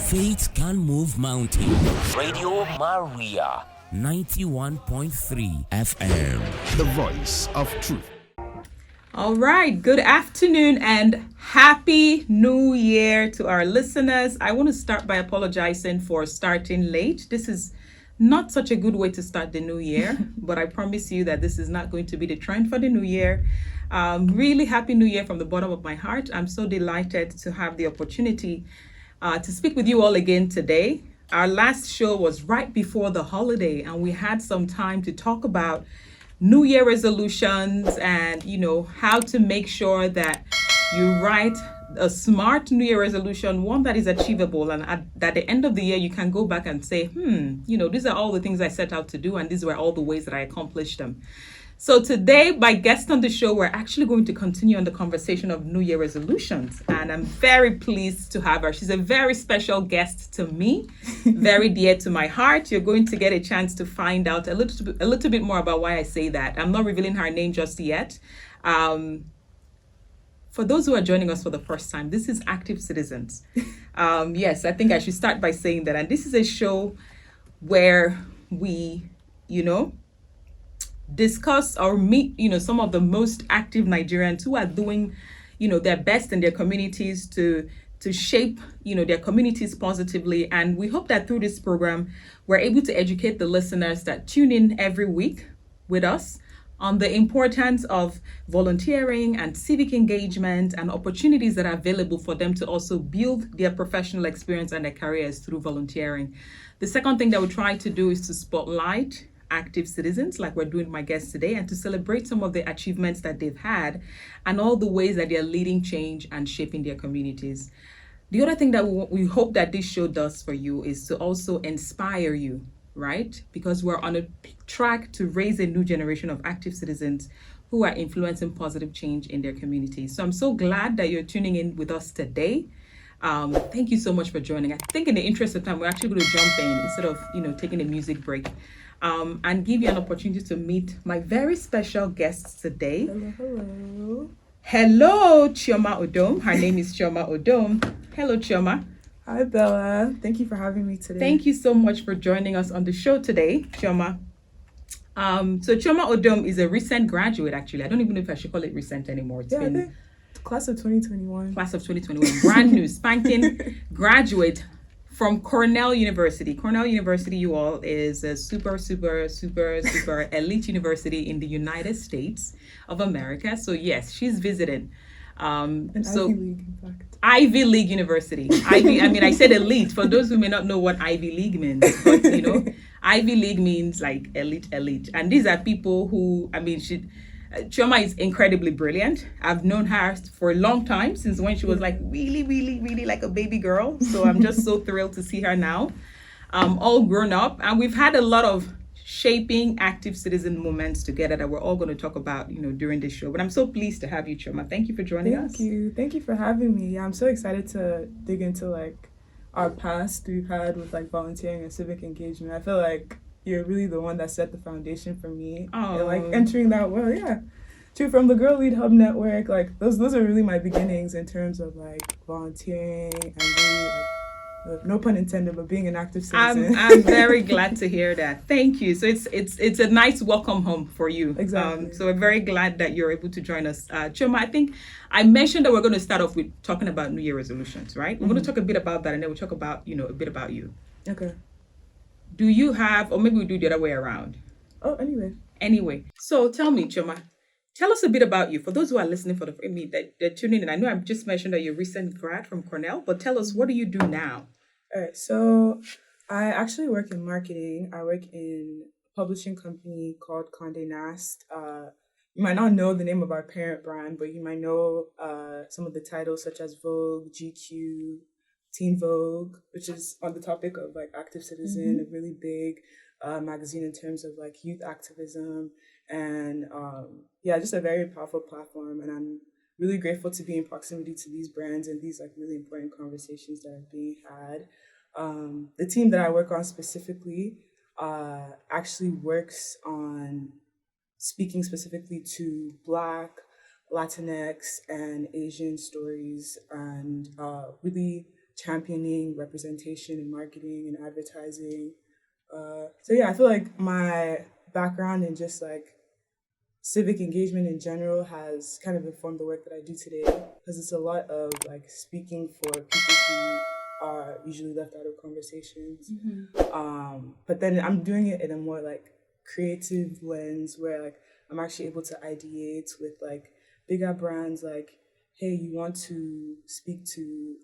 Faith can move mountains. Radio Maria, 91.3 FM. The voice of truth. All right, good afternoon and happy new year to our listeners. I want to start by apologizing for starting late. This is not such a good way to start the new year, but I promise you that this is not going to be the trend for the new year. Really happy new year from the bottom of my heart. I'm so delighted to have the opportunity to speak with you all again today. Our last show was right before the holiday, and we had some time to talk about New Year resolutions and, how to make sure that you write a smart New Year resolution, one that is achievable. And at the end of the year, you can go back and say, these are all the things I set out to do, and these were all the ways that I accomplished them. So today, my guest on the show, we're actually going to continue on the conversation of New Year resolutions. And I'm very pleased to have her. She's a very special guest to me, very dear to my heart. You're going to get a chance to find out a little bit more about why I say that. I'm not revealing her name just yet. For those who are joining us for the first time, this is Active Citizens. Yes, I think I should start by saying that. And this is a show where we, discuss or meet, some of the most active Nigerians who are doing, their best in their communities to shape, their communities positively. And we hope that through this program, we're able to educate the listeners that tune in every week with us on the importance of volunteering and civic engagement and opportunities that are available for them to also build their professional experience and their careers through volunteering. The second thing that we try to do is to spotlight active citizens, like we're doing with my guests today, and to celebrate some of the achievements that they've had and all the ways that they're leading change and shaping their communities. The other thing that we hope that this show does for you is to also inspire you, right? Because we're on a track to raise a new generation of active citizens who are influencing positive change in their communities. So I'm so glad that you're tuning in with us today. Thank you so much for joining. I think in the interest of time, we're actually going to jump in instead of, taking a music break. And give you an opportunity to meet my very special guests today. Hello. Hello, Chioma Odom. Her name is Chioma Odom. Hello, Chioma. Hi, Bella. Thank you for having me today. Thank you so much for joining us on the show today, Chioma. So Chioma Odom is a recent graduate, actually. I don't even know if I should call it recent anymore. I think class of 2021. Class of 2021. Brand new, spanking graduate from Cornell University. Cornell University, you all, is a super elite university in the United States of America. So yes, she's visited. Ivy League, in fact. Ivy League University. I said elite for those who may not know what Ivy League means. But, Ivy League means like elite. And these are people who, Chioma is incredibly brilliant. I've known her for a long time, since when she was like really, really, really like a baby girl. So I'm just so thrilled to see her now, all grown up. And we've had a lot of shaping active citizen moments together that we're all going to talk about, during this show. But I'm so pleased to have you, Chioma. Thank you for joining us. Thank you for having me. Yeah, I'm so excited to dig into our past we've had with volunteering and civic engagement. I feel like you're really the one that set the foundation for me. Oh. And, entering that world, yeah. Too, from the Girl Lead Hub Network, those are really my beginnings in terms of volunteering and really, no pun intended, but being an active citizen. I'm very glad to hear that. Thank you. So it's a nice welcome home for you. Exactly. So we're very glad that you're able to join us. Chioma, I think I mentioned that we're going to start off with talking about New Year resolutions, right? We're going to talk a bit about that, and then we'll talk about, a bit about you. Okay. Do you have, or maybe we'll do the other way around. Oh, Anyway, so tell me, Chioma, tell us a bit about you. For those who are listening that they're tuning in, I know I've just mentioned that you're a recent grad from Cornell, but tell us, what do you do now? All right, so I actually work in marketing. I work in a publishing company called Condé Nast. You might not know the name of our parent brand, but you might know some of the titles such as Vogue, GQ, Teen Vogue, which is on the topic of active citizen, a really big magazine in terms of youth activism, and just a very powerful platform. And I'm really grateful to be in proximity to these brands and these really important conversations that are being had. The team that I work on specifically actually works on speaking specifically to Black, Latinx, and Asian stories, and really championing representation in marketing and advertising. So yeah, I feel like my background in just like civic engagement in general has kind of informed the work that I do today, because it's a lot of like speaking for people who are usually left out of conversations. But then I'm doing it in a more like creative lens where like I'm actually able to ideate with like bigger brands like, hey, you want to speak to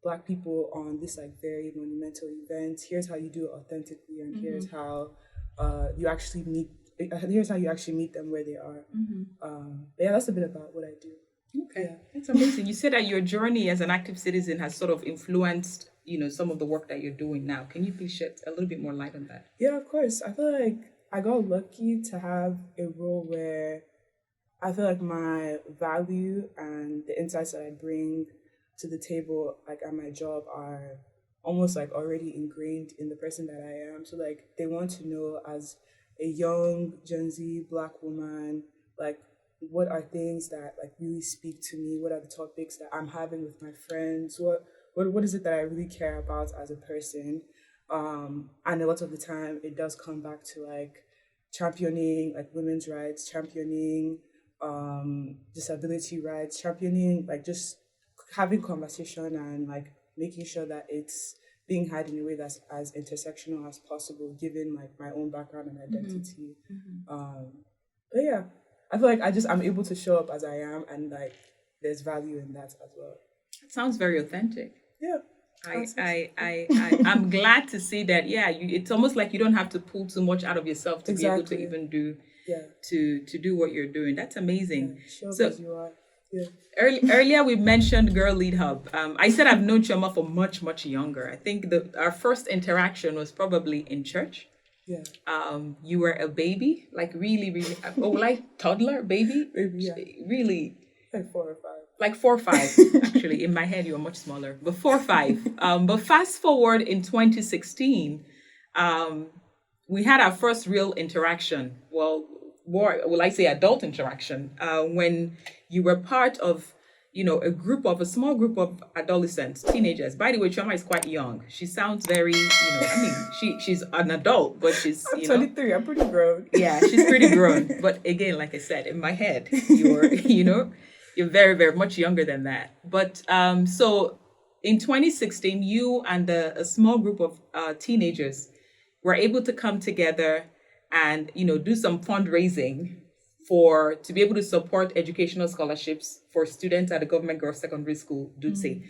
Black people on this like very monumental event. Here's how you do it authentically, and here's how you actually meet. Here's how you actually meet them where they are. But yeah, that's a bit about what I do. Okay, Yeah. that's amazing. You said that your journey as an active citizen has sort of influenced, some of the work that you're doing now. Can you please shed a little bit more light on that? Yeah, of course. I feel like I got lucky to have a role where I feel like my value and the insights that I bring to the table, like at my job, are almost like already ingrained in the person that I am. So like they want to know, as a young Gen Z Black woman, like what are things that like really speak to me? What are the topics that I'm having with my friends? What is it that I really care about as a person? And a lot of the time it does come back to like championing like women's rights, championing disability rights, championing like just having conversation and like making sure that it's being had in a way that's as intersectional as possible, given like my own background and identity. But yeah, I feel like I'm able to show up as I am, and like there's value in that as well. It sounds very authentic. Yeah. I'm glad to see that. Yeah, it's almost like you don't have to pull too much out of yourself to be able to even do to do what you're doing. That's amazing. Yeah, show up So as you are. Yeah. earlier we mentioned Girl Lead Hub. I said I've known Chioma for much, much younger. I think our first interaction was probably in church. Yeah. You were a baby, like really, really, like toddler, baby? Maybe, yeah. Really? Like 4 or 5. Like 4 or 5. Actually, in my head, you were much smaller, but 4 or 5. But fast forward in 2016, we had our first real interaction. Well, more, will I say adult interaction, when you were part of, a small group of adolescents, teenagers. By the way, Chioma is quite young. She sounds very, she's an adult, but she's, I'm 23. I'm pretty grown. Yeah, she's pretty grown. But again, like I said, in my head, you're, you're very, very much younger than that. But so in 2016, you and a small group of teenagers were able to come together and, do some fundraising to be able to support educational scholarships for students at the Government Girls Secondary School, Dutse.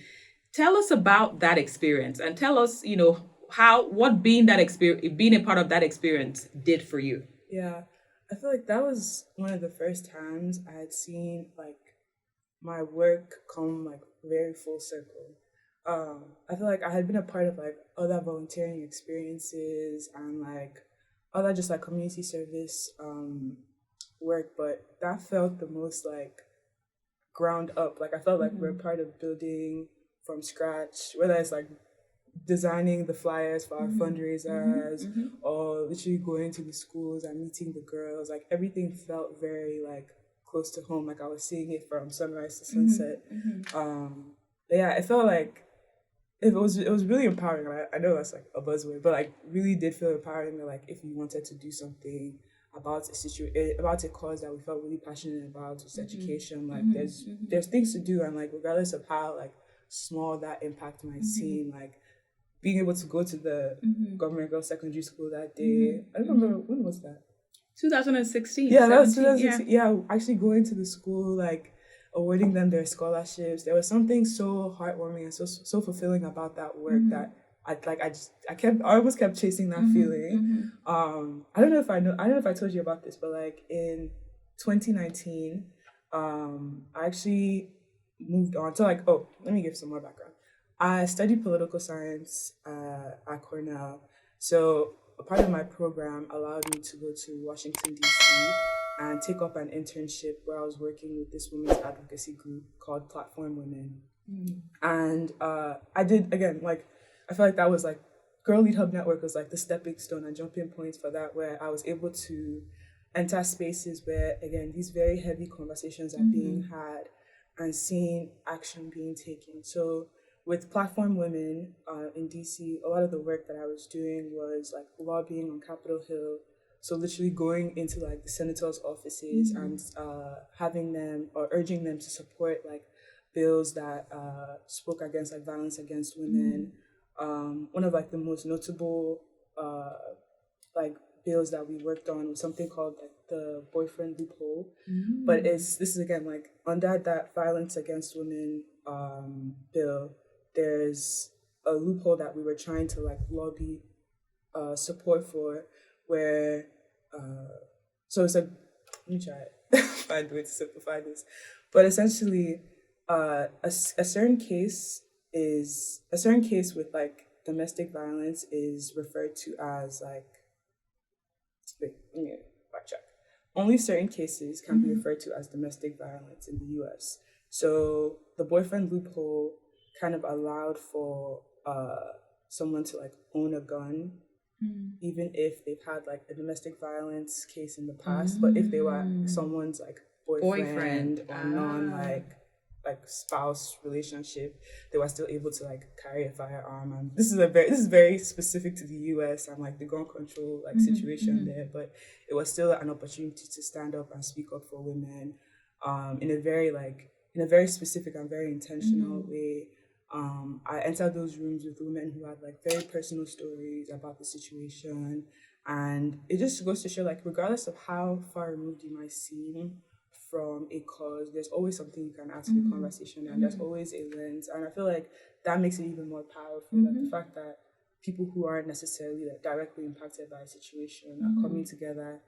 Tell us about that experience, and tell us, what being a part of that experience did for you. Yeah, I feel like that was one of the first times I had seen like my work come like very full circle. I feel like I had been a part of like other volunteering experiences and like other just like community service work, but that felt the most like ground up. Like I felt like we're part of building from scratch, whether it's like designing the flyers for our fundraisers or literally going to the schools and meeting the girls. Like everything felt very like close to home, like I was seeing it from sunrise to sunset. But yeah, it felt like it was really empowering. I know that's like a buzzword, but like really did feel empowering that like if you wanted to do something about a cause that we felt really passionate about, was education, like there's things to do, and like regardless of how like small that impact might seem, like being able to go to the Government Girls Secondary School that day. I don't remember, when was that? 2016. Yeah, that was 2016. Yeah, actually going to the school, like awarding them their scholarships. There was something so heartwarming and so fulfilling about that work that I almost kept chasing that feeling. I don't know if I told you about this, but like in 2019, I actually moved on to like, let me give some more background. I studied political science at Cornell. So a part of my program allowed me to go to Washington, D.C. and take up an internship where I was working with this women's advocacy group called Platform Women. And I did, again, like, I feel like that was like, Girl Lead Hub Network was like the stepping stone and jumping points for that, where I was able to enter spaces where, again, these very heavy conversations are being had and seeing action being taken. So with Platform Women in DC, a lot of the work that I was doing was like lobbying on Capitol Hill. So literally going into like the senators' offices and having them or urging them to support like bills that spoke against like violence against women. One of like the most notable like bills that we worked on was something called like the boyfriend loophole. But this is again like under that violence against women bill, there's a loophole that we were trying to like lobby support for, where so it's like, let me try find a way to simplify this, but essentially a certain case with like domestic violence is referred to as like, wait, let me backtrack. Only certain cases can be referred to as domestic violence in the US. So the boyfriend loophole kind of allowed for someone to like own a gun, even if they've had like a domestic violence case in the past, but if they were someone's like boyfriend. Or non like spouse relationship, they were still able to like carry a firearm. And this is very specific to the US and like the gun control like situation there, but it was still an opportunity to stand up and speak up for women in a very specific and very intentional way. I entered those rooms with women who had like very personal stories about the situation, and it just goes to show like regardless of how far removed you might seem from a cause, there's always something you can add to the conversation, and there's always a lens, and I feel like that makes it even more powerful. Like the fact that people who aren't necessarily like directly impacted by a situation are coming together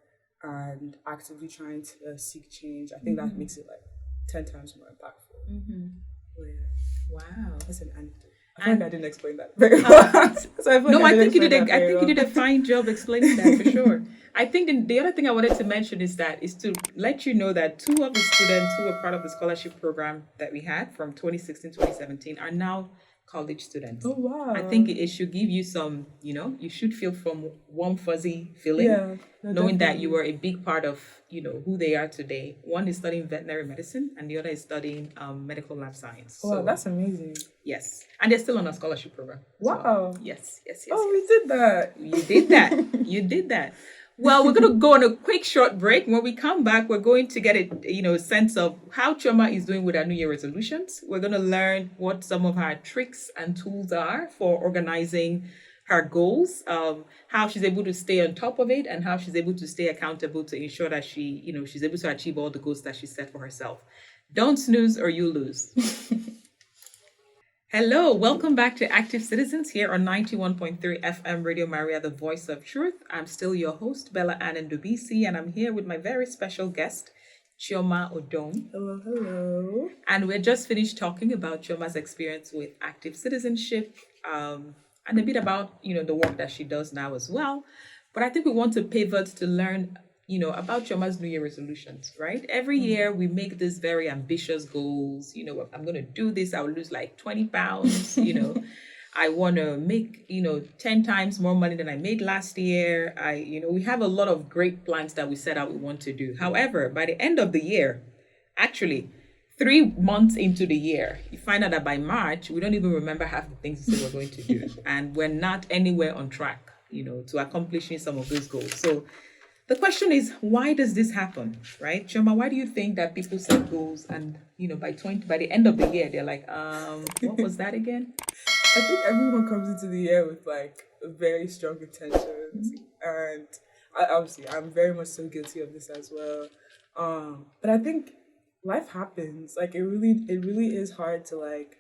and actively trying to seek change. I think that makes it like 10 times more impactful. But, yeah. Wow, that's an anecdote. I feel like I didn't explain that very well. So I think you did a fine job explaining that for sure. I think the other thing I wanted to mention is to let you know that two of the students who were part of the scholarship program that we had from 2016 2017 are now college students. Oh wow! I think it should give you some, you should feel from warm fuzzy feeling, knowing that you were a big part of, who they are today. One is studying veterinary medicine, and the other is studying medical lab science. Wow, that's amazing. Yes, and they're still on a scholarship program. Wow. So, yes. Oh, we did that. You did that. You did that. Well, we're going to go on a quick short break. When we come back, we're going to get a sense of how Chioma is doing with her New Year resolutions. We're going to learn what some of her tricks and tools are for organizing her goals, how she's able to stay on top of it, and how she's able to stay accountable to ensure that she's able to achieve all the goals that she set for herself. Don't snooze or you lose. Hello, welcome back to Active Citizens here on 91.3 FM Radio Maria, the voice of truth. I'm still your host, Bella Ann Ndubuisi, and I'm here with my very special guest, Chioma Odom. Hello. And we're just finished talking about Chioma's experience with active citizenship, and a bit about, the work that she does now as well. But I think we want to pivot to learn about Chioma's New Year resolutions, right? Every year we make these very ambitious goals. I'm going to do this. I'll lose like 20 pounds. I want to make, 10 times more money than I made last year. We have a lot of great plans that we set out we want to do. However, by the end of the year, actually 3 months into the year, you find out that by March, we don't even remember half the things we said we're going to do. And we're not anywhere on track, to accomplishing some of those goals. So the question is, why does this happen, right? Chioma, why do you think that people set goals and, by the end of the year, they're like, what was that again? I think everyone comes into the year with like very strong intentions. And I'm very much so guilty of this as well. But I think life happens. Like it really is hard to like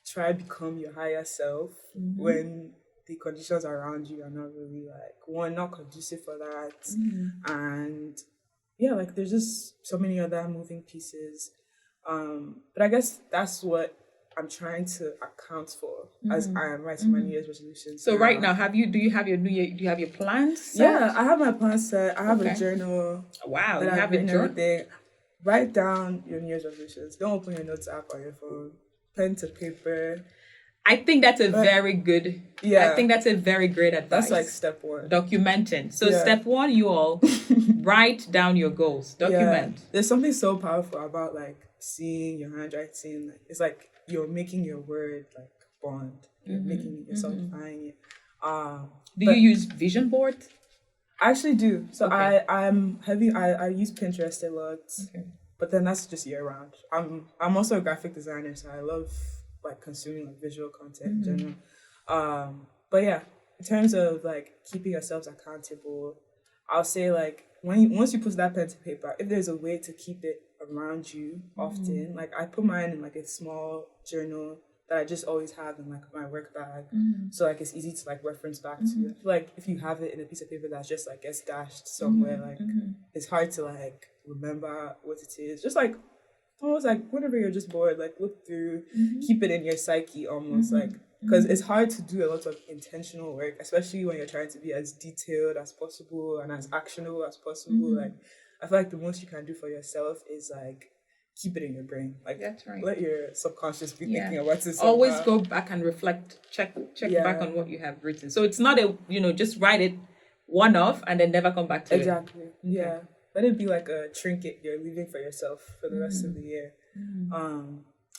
try to become your higher self when the conditions around you are not really not conducive for that. And like there's just so many other moving pieces. But I guess that's what I'm trying to account for as I am writing my New Year's resolutions. So right now, do you have your plans set? Yeah, I have my plans set. I have a journal. Wow, you have a journal. Everything. Write down your New Year's resolutions. Don't open your notes app on your phone. Pen to paper. I think that's I think that's a very great advice. That's like step one. Documenting. So step one, you all write down your goals. Document. There's something so powerful about like seeing your handwriting. It's like you're making your word like bond. You're making it yourself, defining it. Do you use vision boards? I actually do. So Okay. I'm heavy. I use Pinterest a lot, but then that's just year round. I'm also a graphic designer, so I love like consuming like visual content in general. But yeah, in terms of like keeping yourselves accountable, I'll say like once you put that pen to paper, if there's a way to keep it around you often, like I put mine in like a small journal that I just always have in like my work bag, so like it's easy to like reference back to. I feel like if you have it in a piece of paper that's just like gets dashed somewhere, like it's hard to like remember what it is. Just like almost like whenever you're just bored, like look through, keep it in your psyche almost like. Because it's hard to do a lot of intentional work, especially when you're trying to be as detailed as possible and as actionable as possible. Like, I feel like the most you can do for yourself is like keep it in your brain. Like, That's right. let your subconscious be thinking about it. Somehow. Always go back and reflect, check back on what you have written. So it's not just write it one off and then never come back to it. Exactly. Yeah. Let it be like a trinket you're leaving for yourself for the rest of the year.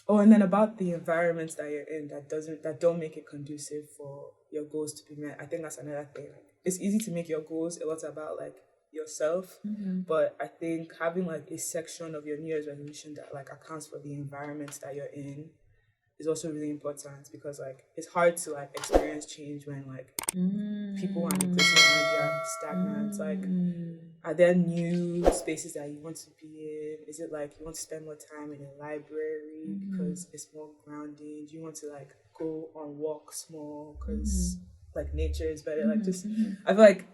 And then about the environments that you're in that don't make it conducive for your goals to be met. I think that's another thing. Like, it's easy to make your goals a lot about like yourself, but I think having like a section of your New Year's resolution that like accounts for the environments that you're in is also really important, because like it's hard to like experience change when like people and the places around you are stagnant. Like, are there new spaces that you want to be in? Is it like you want to spend more time in a library because it's more grounding? Do you want to like go on walks more because like nature is better? Like just I feel like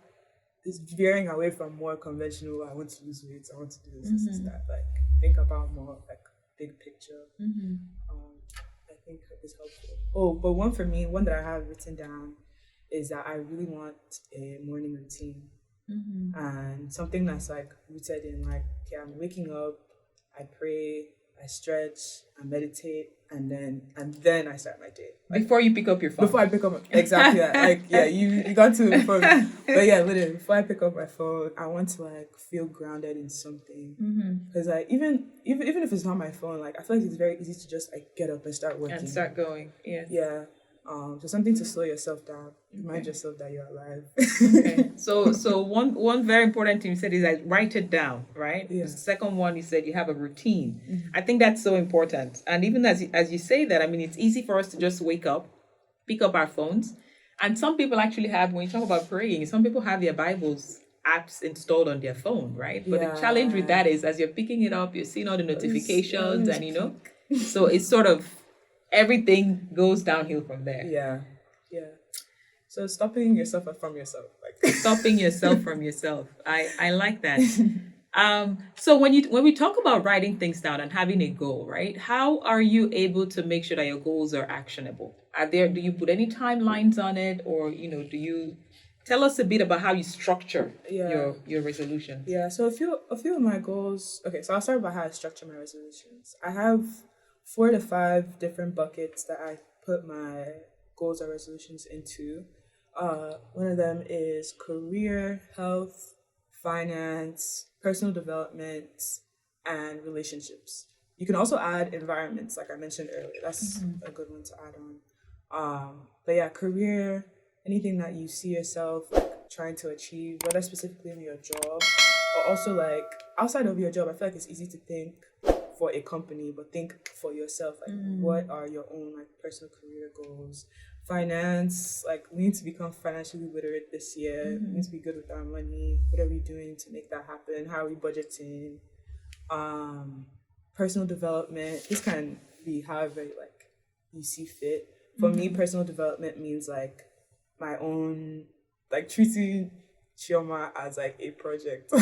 it's veering away from more conventional. I want to lose weight. I want to do this that. Like think about more like big picture. I think is helpful. Oh, but one that I have written down is that I really want a morning routine. And something that's like rooted in like, okay, I'm waking up, I pray, I stretch, I meditate, and then I start my day. Like, before you pick up your phone. Before I pick up exactly that. Like you got to before, but yeah, literally before I pick up my phone, I want to like feel grounded in something. Because like even if it's not my phone, like I feel like it's very easy to just like get up and start working and start going. Yeah. Yeah. So something to slow yourself down, remind yourself that you're alive. Okay. So one very important thing you said is like write it down, right? Yeah. The second one, you said you have a routine. I think that's so important. And even as you say that, I mean, it's easy for us to just wake up, pick up our phones, and some people actually have, when you talk about praying, some people have their Bibles apps installed on their phone, right? But the challenge with that is as you're picking it up, you're seeing all the notifications and so it's sort of everything goes downhill from there. Yeah. So stopping yourself from yourself, like stopping yourself from yourself. I like that. So when we talk about writing things down and having a goal, right? How are you able to make sure that your goals are actionable? Do you put any timelines on it, or do you tell us a bit about how you structure your resolutions? Yeah. So a few of my goals. Okay, so I'll start by how I structure my resolutions. I have 4 to 5 different buckets that I put my goals or resolutions into. One of them is career, health, finance, personal development, and relationships. You can also add environments, like I mentioned earlier. That's a good one to add on. But yeah, career, anything that you see yourself like, trying to achieve, whether specifically in your job or also like outside of your job. I feel like it's easy to think for a company, but think for yourself. Like, what are your own like personal career goals? Finance, like we need to become financially literate this year. We need to be good with our money. What are we doing to make that happen? How are we budgeting? Personal development. This can be however like you see fit. For me, personal development means like my own, like treating Chioma as like a project.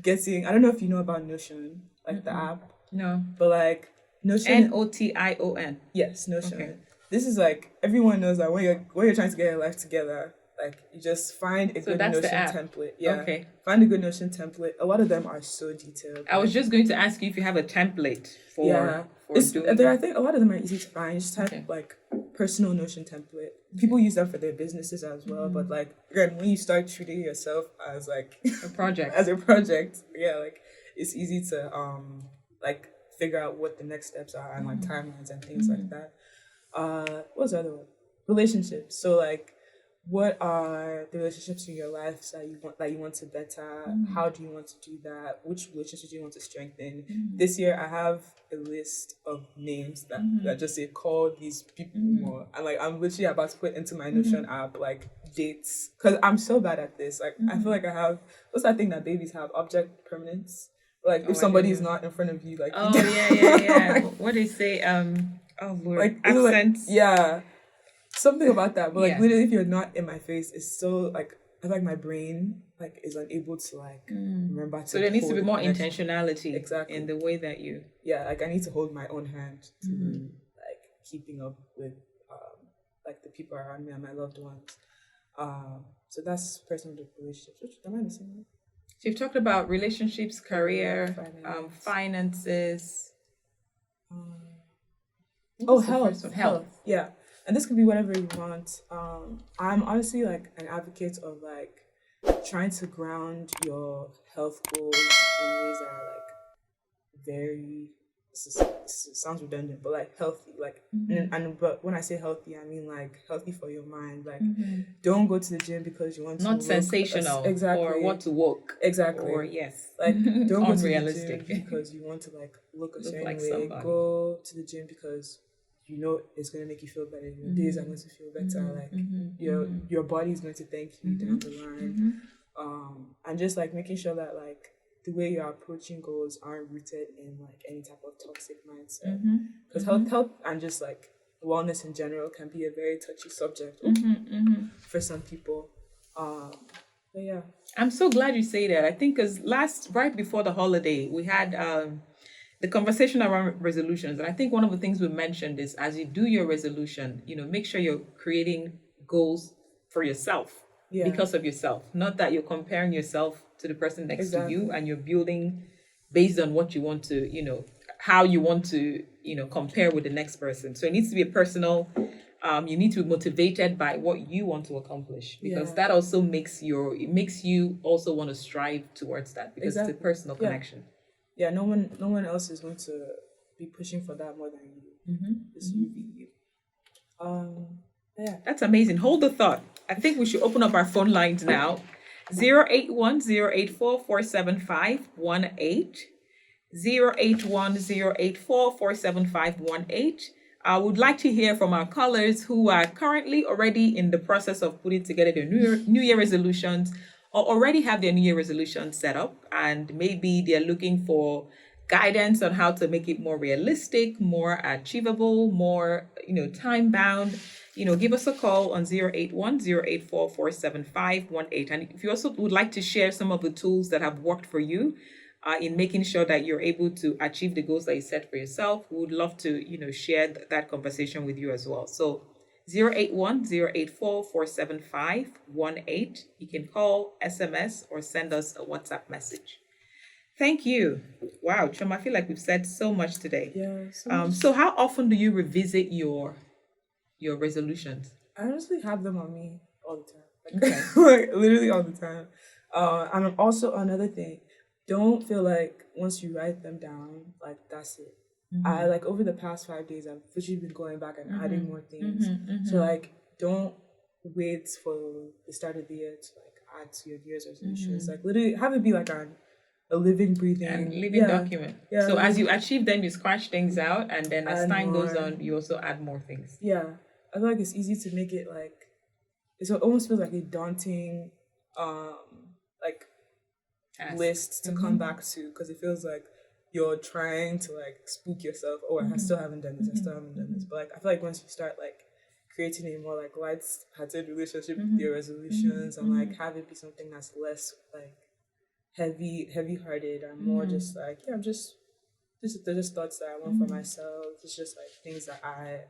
Getting, I don't know if you know about Notion, like the app. No. But like Notion. Notion. Yes, Notion. Okay. This is like everyone knows that when you're trying to get your life together, like you just find a good Notion template. Yeah. Okay. Find a good Notion template. A lot of them are so detailed. I was just going to ask you if you have a template for doing. I think a lot of them are easy to find. Just type like personal Notion template. People use them for their businesses as well. But like again, when you start treating yourself as like a project, like it's easy to like figure out what the next steps are and like timelines and things like that. What's the other one? Relationships. So like, what are the relationships in your life that you want to better? How do you want to do that? Which relationships do you want to strengthen? This year, I have a list of names that just say call these people more. And like, I'm literally about to put into my Notion app like dates, because I'm so bad at this. Like, I feel like I have what's that thing that babies have? Object permanence. Like, if somebody is not in front of you, like yeah. What do they say? Oh Lord, like absence. Yeah, something about that. But like Yeah. literally, if you're not in my face, it's so like I feel like my brain like is unable to like remember to. So there needs to be hold more connection. intentionality Exactly. in the way that you. Yeah, like I need to hold my own hand to be like keeping up with like the people around me and my loved ones. So that's personal relationships. Which am I missing one? So you've talked about relationships, career, finances. Health. Yeah, and this could be whatever you want. I'm honestly like an advocate of like trying to ground your health goals in ways that are like very sounds redundant, but like healthy, like but when I say healthy, I mean like healthy for your mind. Like don't go to the gym because you want Not to sensational or want to walk. Exactly. Or yes. Like don't go to the Unrealistic. gym because you want to like look a certain like way. somebody. Go to the gym because you know it's going to make you feel better. Your days are going to feel better. Like your body is going to thank you down the line. And just like making sure that like the way you're approaching goals aren't rooted in like any type of toxic mindset. Because health and just like wellness in general can be a very touchy subject for some people. But yeah, I'm so glad you say that. I think because right before the holiday, we had the conversation around resolutions. And I think one of the things we mentioned is as you do your resolution, make sure you're creating goals for yourself because of yourself. Not that you're comparing yourself to the person next to you and you're building based on what you want to, how you want to, compare with the next person. So it needs to be a personal, you need to be motivated by what you want to accomplish because that also makes you also want to strive towards that because it's a personal connection. Yeah, no one else is going to be pushing for that more than you. It's you be you. Yeah. That's amazing. Hold the thought. I think we should open up our phone lines now. 081-084-475-18. 081-084-475-18. I would like to hear from our callers who are currently already in the process of putting together their New Year resolutions or already have their New Year resolutions set up and maybe they're looking for guidance on how to make it more realistic, more achievable, more, time bound. Give us a call on 081-084-475-18. And if you also would like to share some of the tools that have worked for you in making sure that you're able to achieve the goals that you set for yourself, we would love to, share that conversation with you as well. So 081-084-475-18. You can call, SMS, or send us a WhatsApp message. Thank you. Wow, Chioma, I feel like we've said so much today. Yeah. So how often do you revisit your resolutions? I honestly have them on me all the time. Okay. Like literally all the time. And also another thing, don't feel like once you write them down, like that's it. I like over the past 5 days, I've literally been going back and adding more things. So like, don't wait for the start of the year to like add to your New Year's resolutions. Like literally have it be like a living, breathing, document. Yeah. So as you achieve them, you scratch things out, and then as time goes on, you also add more things. Yeah, I feel like it's easy to make it like it almost feels like a daunting, like list to come back to because it feels like you're trying to like spook yourself. Oh, I still haven't done this. I still haven't done this. But like I feel like once you start like creating a more like light-hearted relationship with your resolutions and like have it be something that's less like heavy-hearted and more just like they're just thoughts that I want for myself. It's just like things that I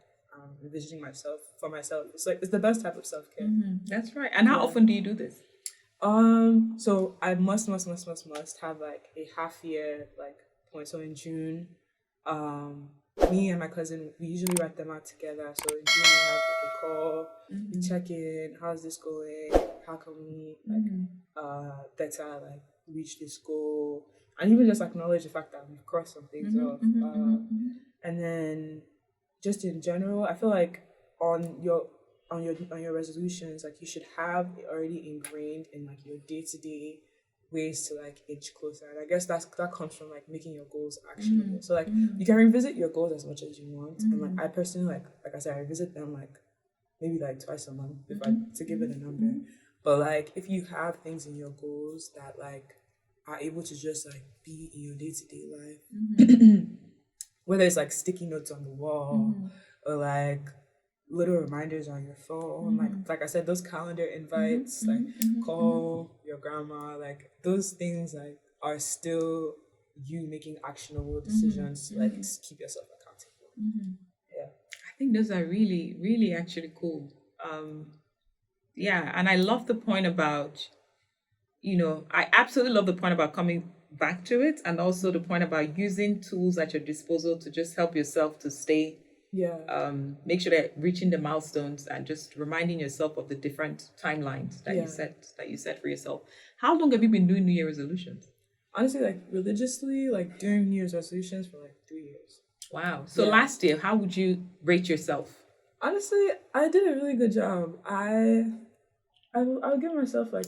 envisioning myself for myself. It's like it's the best type of self-care. That's right. And how often do you do this? So I must have like a half year like point. So in June, me and my cousin, we usually write them out together. So in June we have like a call, we check in, how's this going? How can we like better like reach this goal? And even just acknowledge the fact that we've crossed some things off. And then just in general, I feel like on your resolutions, like you should have it already ingrained in like your day-to-day ways to like inch closer. And I guess that comes from like making your goals actionable. So like you can revisit your goals as much as you want. And like I personally like I said, I revisit them like maybe like twice a month if I to give it a number. But like if you have things in your goals that like are able to just like be in your day-to-day life, whether it's like sticky notes on the wall or like little reminders on your phone, like I said, those calendar invites, like call your grandma, like those things like are still you making actionable decisions to like keep yourself accountable. Yeah, I think those are really, really actually cool. Yeah, and I love the point about, I absolutely love the point about coming back to it, and also the point about using tools at your disposal to just help yourself to stay, yeah, make sure that reaching the milestones and just reminding yourself of the different timelines that Yeah. you set for yourself. How long have you been doing New Year resolutions? honestly, like religiously, like doing New Year's resolutions for like 3 years. Wow. So Yeah. last year, how would you rate yourself? Honestly, I did a really good job. I'll give myself like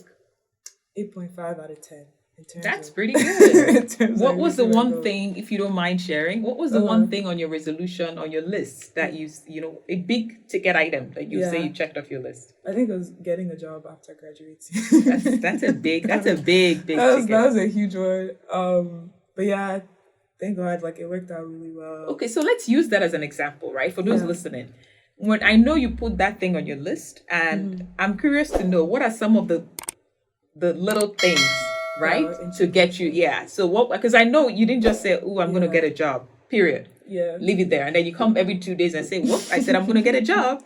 8.5 out of 10 in terms That's of pretty good. in terms What of was the reaching my one goals. thing, if you don't mind sharing, what was the one thing on your resolution, on your list that a big ticket item that you say Yeah. you checked off your list? I think it was getting a job after graduating. That's a big big that ticket. was a huge one. But yeah, thank God, like it worked out really well. Okay, so let's use that as an example, right? For those Yeah. listening. When I know you put that thing on your list, and I'm curious to know what are some of the little things, right? Yeah, To get you, yeah. So what, because I know you didn't just say, oh, I'm gonna get a job, period. Yeah. Leave it there. And then you come every 2 days and say, whoop, I said I'm gonna get a job.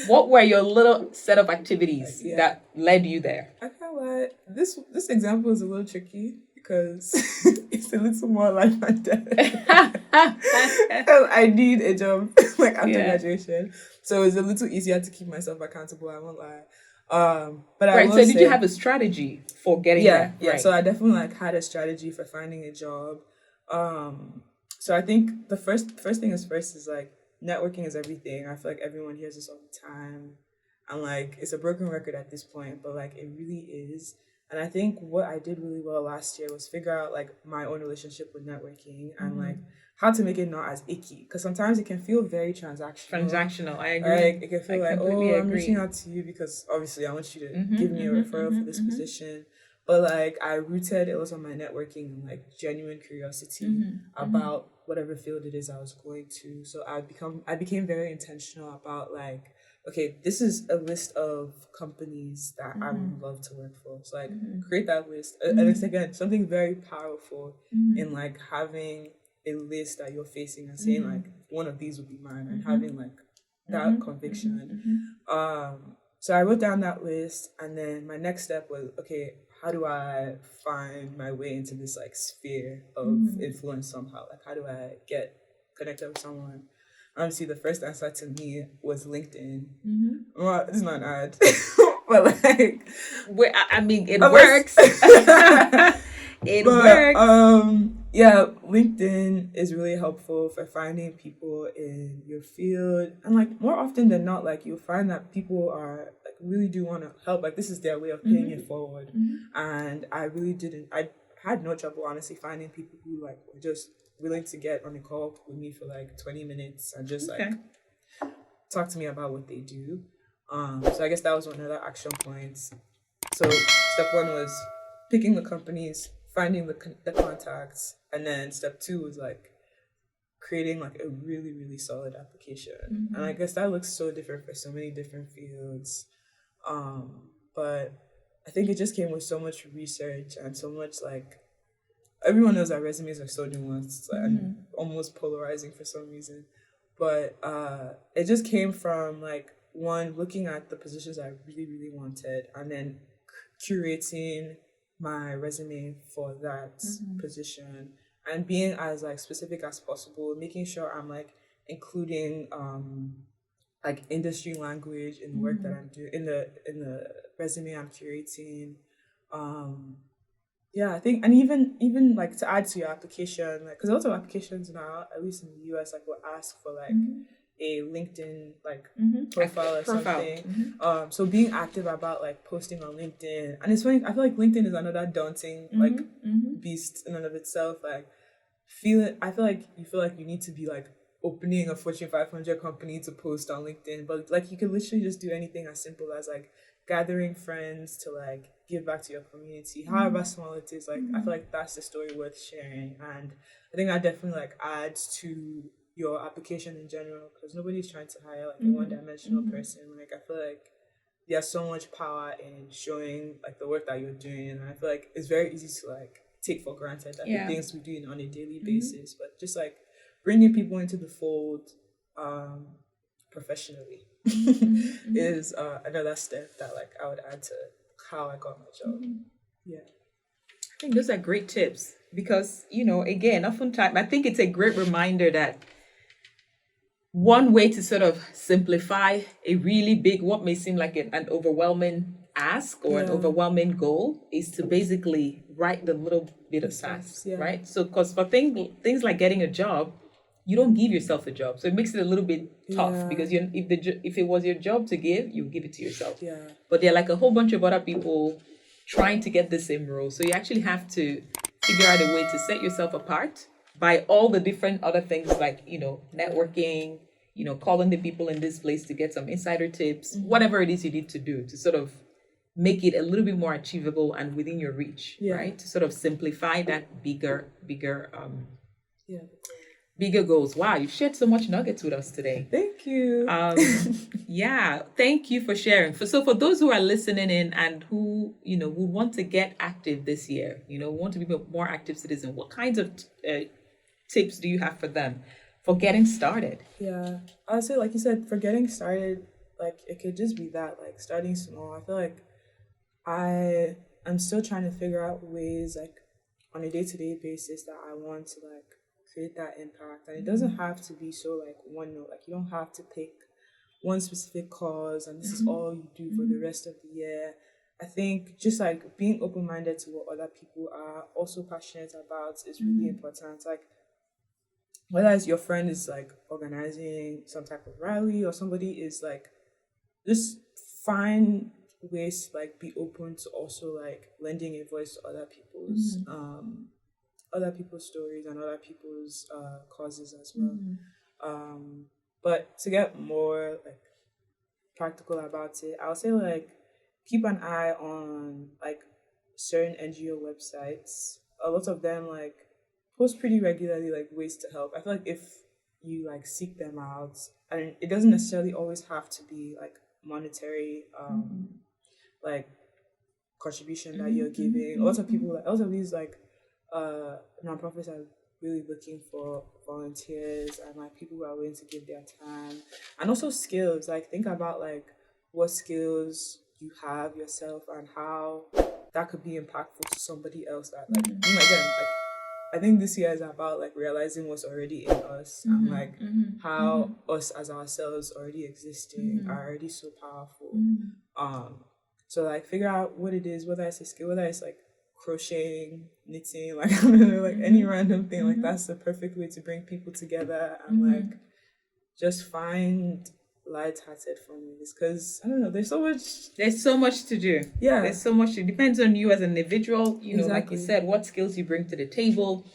What were your little set of activities that led you there? I can't lie. This example is a little tricky because it's a little more life and death. I need a job like after graduation, so it's a little easier to keep myself accountable. I won't lie. But I Right. will So did you say- have a strategy for getting yeah, there? yeah. Right. So I definitely like had a strategy for finding a job. So I think the first thing is like networking is everything. I feel like everyone hears this all the time, and like it's a broken record at this point, but like it really is. And I think what I did really well last year was figure out like my own relationship with networking and like how to make it not as icky, because sometimes it can feel very transactional. I agree. Like it can feel like, completely I'm agree. reaching out to you because obviously I want you to give me a referral for this position. But like I rooted it was on my networking and like genuine curiosity about whatever field it is I was going to. So I became very intentional about like, okay, this is a list of companies that I would love to work for. So like create that list. And it's again something very powerful in like having a list that you're facing and saying like one of these would be mine and having like that conviction. So I wrote down that list, and then my next step was, okay, how do I find my way into this like sphere of influence somehow? Like how do I get connected with someone? Obviously the first answer to me was LinkedIn. Well, it's not an ad. But like I mean, it works. It works. Yeah, LinkedIn is really helpful for finding people in your field, and like more often than not, like you'll find that people are like really do want to help. Like this is their way of paying it forward, and I had no trouble honestly finding people who like were just willing to get on a call with me for like 20 minutes and just like talk to me about what they do. So I guess that was one of the action points. So step one was picking the companies, finding the contacts, and then step two was like creating like a really, really solid application. And I guess that looks so different for so many different fields. But I think it just came with so much research and so much like, everyone knows that resumes are so nuanced and almost polarizing for some reason. But it just came from like, one, looking at the positions I really, really wanted, and then curating my resume for that position and being as like specific as possible, making sure I'm like including like industry language in the work that I'm doing in the resume I'm curating. Yeah, I think, and even like to add to your application, like because a lot of applications now, at least in the US, like will ask for like a LinkedIn like Mm-hmm. profile or Profile. something. So being active about like posting on LinkedIn, and it's funny. I feel like LinkedIn is another daunting like beast in and of itself. Like I feel like you need to be like opening a Fortune 500 company to post on LinkedIn, but like you can literally just do anything as simple as like gathering friends to like give back to your community, however small it is. Like I feel like that's the story worth sharing, and I think that definitely like adds to your application in general, because nobody's trying to hire like a one-dimensional person. Like I feel like there's so much power in showing like the work that you're doing, and I feel like it's very easy to like take for granted that the things we do on a daily basis, but just like bringing people into the fold professionally is another step that like I would add to how I got my job. Yeah, I think those are great tips because, again, oftentimes I think it's a great reminder that one way to sort of simplify a really big, what may seem like an overwhelming ask or an overwhelming goal is to basically write the little bit of tasks, right? So, because for things like getting a job, you don't give yourself a job, so it makes it a little bit tough because if it was your job to give, you give it to yourself. Yeah. But there are like a whole bunch of other people trying to get the same role, so you actually have to figure out a way to set yourself apart by all the different other things like networking, calling the people in this place to get some insider tips, whatever it is you need to do to sort of make it a little bit more achievable and within your reach, right? To sort of simplify that bigger goals. Wow, you've shared so much nuggets with us today. Thank you. Thank you for sharing. So for those who are listening in and who would want to get active this year, want to be a more active citizen, what kinds of tips do you have for them for getting started? Yeah, I would say, like you said, for getting started, like it could just be that, like starting small. I feel like I'm still trying to figure out ways, like on a day-to-day basis, that I want to like create that impact, and it doesn't have to be so like one note. Like you don't have to pick one specific cause and this is all you do for the rest of the year. I think just like being open-minded to what other people are also passionate about is really important. Like whether it's your friend is like organizing some type of rally or somebody is like, just find ways to like be open to also like lending a voice to other people's stories and other people's causes as well. But to get more like practical about it, I would say like keep an eye on like certain NGO websites. A lot of them like post pretty regularly like ways to help. I feel like if you like seek them out, and it doesn't necessarily always have to be like monetary like contribution that you're giving. A lot of people, like a lot of these like nonprofits are really looking for volunteers and like people who are willing to give their time, and also skills. Like think about like what skills you have yourself and how that could be impactful to somebody else. That like again, like I think this year is about like realizing what's already in us and like how us as ourselves already existing are already so powerful. So like figure out what it is, whether it's a skill, whether it's like crocheting, knitting, like I don't know, like any random thing. Like that's the perfect way to bring people together and like just find light-hearted fun with this, because I don't know, there's so much to do. There's so much. It depends on you as an individual, like you said, what skills you bring to the table,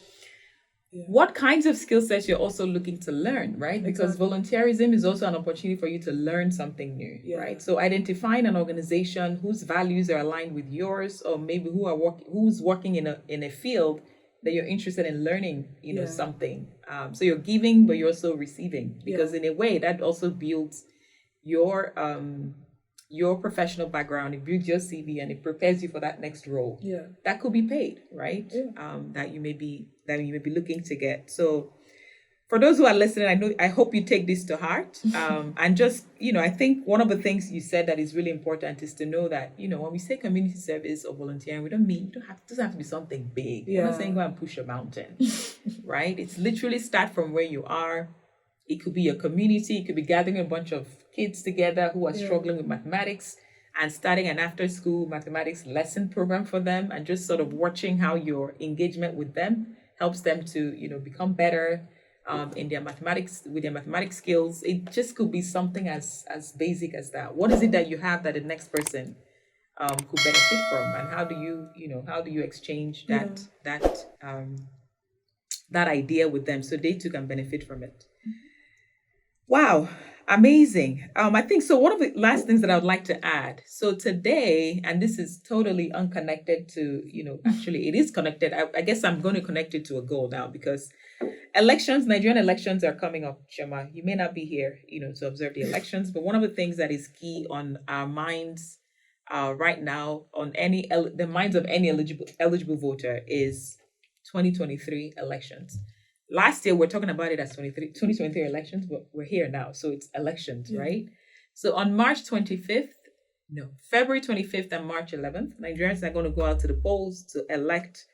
what kinds of skill sets you're also looking to learn, right? Because volunteerism is also an opportunity for you to learn something new, right? So identifying an organization whose values are aligned with yours, or maybe who's working in a field that you're interested in learning, something. So you're giving, but you're also receiving, because in a way that also builds your professional background. It builds your CV and it prepares you for that next role. That could be paid, right? That you may be looking to get. So for those who are listening, I hope you take this to heart. And just, I think one of the things you said that is really important is to know that, when we say community service or volunteering, it doesn't have to be something big. We're not saying go and push a mountain, right? It's literally start from where you are. It could be a community. It could be gathering a bunch of kids together who are struggling with mathematics and starting an after-school mathematics lesson program for them, and just sort of watching how your engagement with them helps them to, become better, in their mathematics, with their mathematics skills. It just could be something as basic as that. What is it that you have that the next person could benefit from, and how do you exchange that idea with them so they too can benefit from it? Wow, amazing. I think so. One of the last things that I would like to add. So today, and this is totally unconnected to, actually it is connected. I guess I'm going to connect it to a goal now because Nigerian elections are coming up, Chioma. You may not be here, to observe the elections, but one of the things that is key on our minds right now, on the minds of any eligible voter, is 2023 elections. Last year, we're talking about it as 2023 elections, but we're here now. So it's elections, right? So on February 25th and March 11th, Nigerians are going to go out to the polls to elect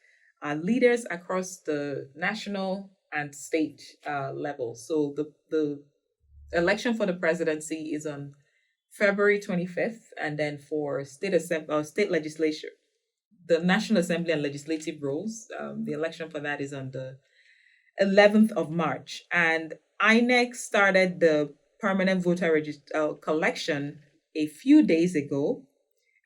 leaders across the national and state levels. So the election for the presidency is on February 25th, and then for state legislature, the National Assembly and legislative roles, the election for that is on the 11th of March. And INEC started the permanent voter collection a few days ago.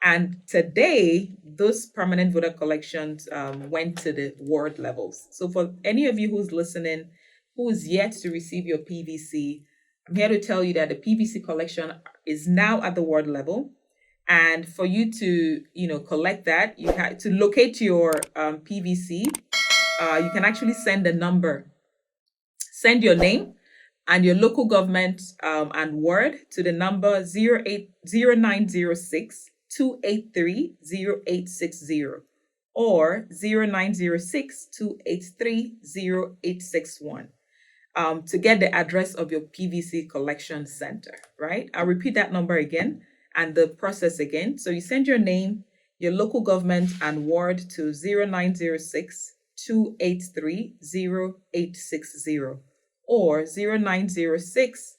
And today, those permanent voter collections went to the ward levels. So for any of you who's listening, who is yet to receive your PVC, I'm here to tell you that the PVC collection is now at the ward level. And for you to, collect that, you have to locate your PVC. You can actually send a number, send your name and your local government and ward to the number 0906 283 0860 or 0906 283 0861 to get the address of your PVC collection center, right? I'll repeat that number again and the process again. So you send your name, your local government and ward to 0906 283 0860 or 0906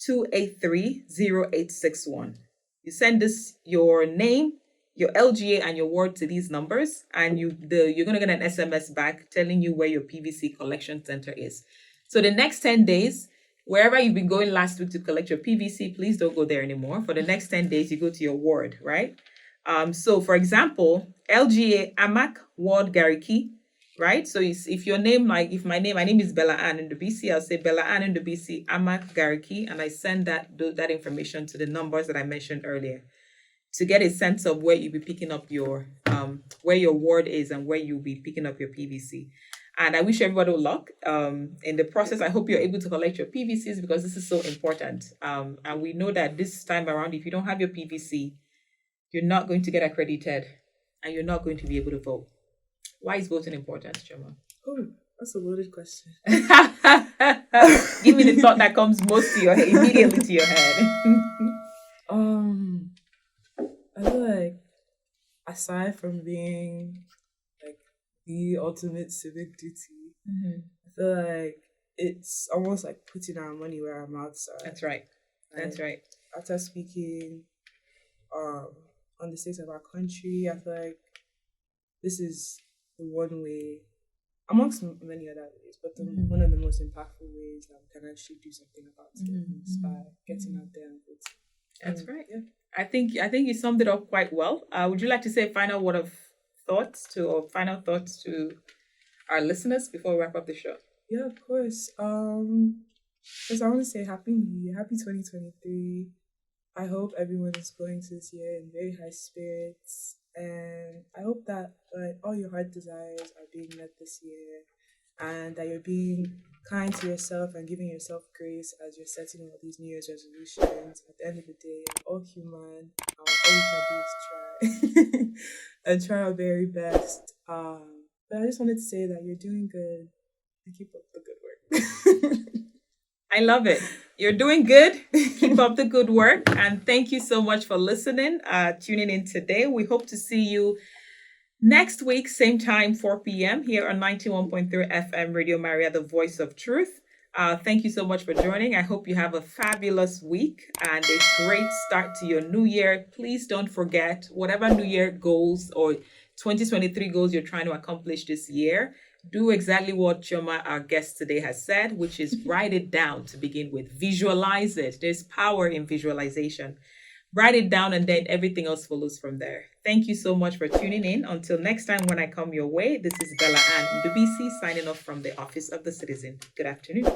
283 0861. You send your name, your LGA, and your ward to these numbers, and you're going to get an SMS back telling you where your PVC collection center is. So the next 10 days, wherever you've been going last week to collect your PVC, please don't go there anymore. For the next 10 days, you go to your ward, right? So for example, LGA Amak Ward Gariki, right? So if your name, if my name is Bella Ann Ndubuisi, I'll say Bella Ann Ndubuisi Amak Gariki, and I send that information to the numbers that I mentioned earlier to get a sense of where you'll be picking up your where your ward is and where you'll be picking up your PVC. And I wish everybody luck in the process. I hope you're able to collect your PVCs because this is so important. And we know that this time around, if you don't have your PVC, you're not going to get accredited and you're not going to be able to vote. Why is voting important, Chioma? Oh, that's a loaded question. Give me the thought that comes immediately to your head. I feel like aside from being like the ultimate civic duty, I feel like it's almost like putting our money where our mouths are. That's right. That's right. After speaking on the state of our country, I feel like this is the one way, amongst many other ways, but one of the most impactful ways that we can actually do something about it is by getting out there and voting. That's right. Yeah. I think you summed it up quite well. Would you like to say a final thoughts to our listeners before we wrap up the show? Yeah, of course. First I want to say Happy New Year, Happy 2023. I hope everyone is going to this year in very high spirits, and I hope that all your heart desires are being met this year, and that you're being kind to yourself and giving yourself grace as you're setting all these New Year's resolutions. At the end of the day, we're all human. All we can do is try and try our very best. But I just wanted to say that you're doing good and keep up the good work. I love it. You're doing good. Keep up the good work. And thank you so much for listening, tuning in today. We hope to see you next week, same time, 4 p.m. here on 91.3 FM Radio Maria, the voice of truth. Thank you so much for joining. I hope you have a fabulous week and a great start to your new year. Please don't forget, whatever new year goals or 2023 goals you're trying to accomplish this year, Do exactly what Chioma, our guest today, has said, which is write it down to begin with. Visualize it. There's power in visualization. Write it down and then everything else follows from there. Thank you so much for tuning in. Until next time when I come your way, this is Bella Ann Ndubuisi signing off from the Office of the Citizen. Good afternoon.